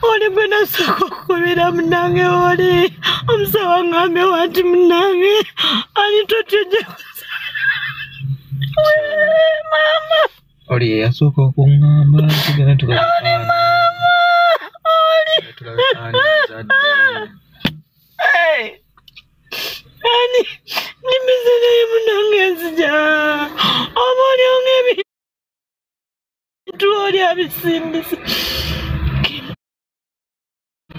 oli bena sako kubira mnange oli omsawa ngambe wati mnange ani toteje mama oli yasooka okungamba tugenda oli mama oli ani nimezele mnange sija omoli ongebi tuoli abisimbisi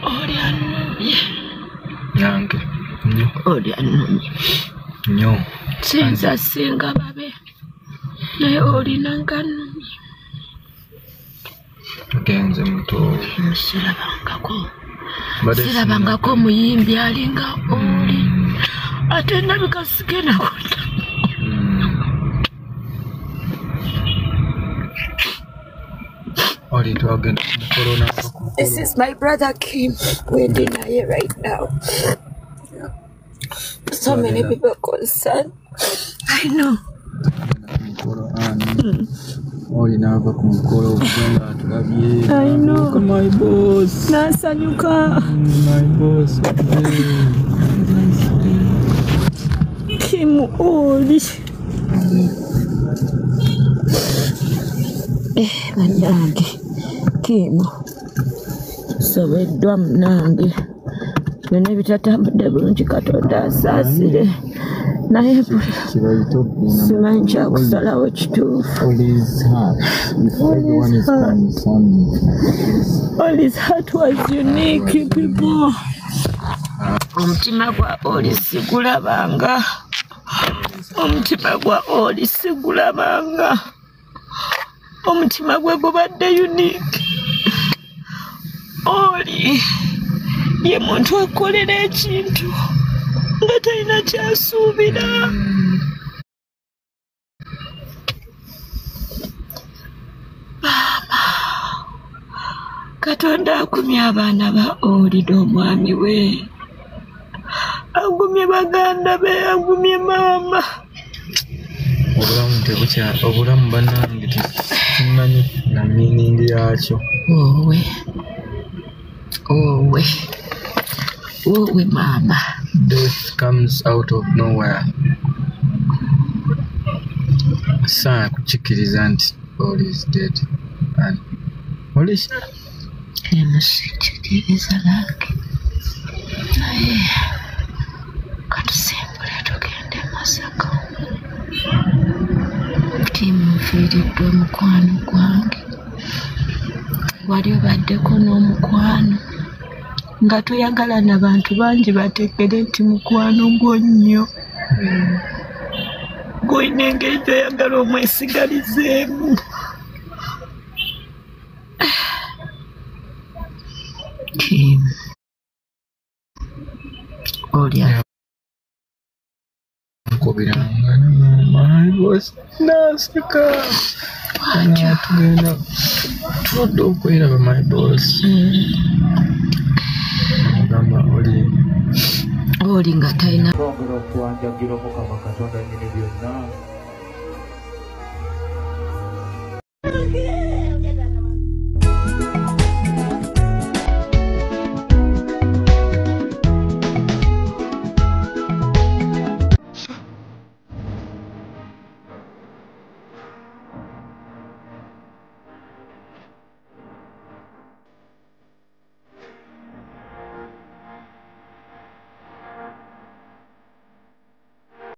oli anumye yange nnyo oli anumye nnyo sinza singa babe naye olinanga anumye genze muto sirabangako muyimbi alinga oli ate nabika sigenda kuta This is my brother Kim. We're dinner right now. So many people concerned. I know. I know. My boss. Nasanyuka. My boss. Kim oli. Manange. Kim. Sobeddwa munange. Byonna bitatambudde bulungi Katonda asaasire. Naye simanyi kyakusalawo kituufu. All his heart was unique, people. Omutima gwa oli sigulabanga. Omutima gwa oli sigulabanga. Omutima gwe gubadde unique. Oli ye muntu akolera ekintu nga talina kyasuubira. Maama Katonda agumye abaana ba oli n'omwami we, agumye baganda be, agumye maama. Obulamu tebukya, obulamu bannange tekimanyi na meaning yakyo. Owe mama. Death comes out of nowhere. Saa kuchikiriza nti all is dead. And all is emusikiriza lake. Naye katusembule tugende Masaka. Timufiiriddwe mukwano gwange. Wali obaddeko n'omukwano nga toyagala n'abantu bangi bateekere nti mukwano gwo nnyo. Gw'olina engeri gy'oyagala omwesigalizeemu. Kim olya nkubiranga my boss naseka tugenda tudde okwera my boss gamba oli nga talina okuwanjagira Mukama Katonda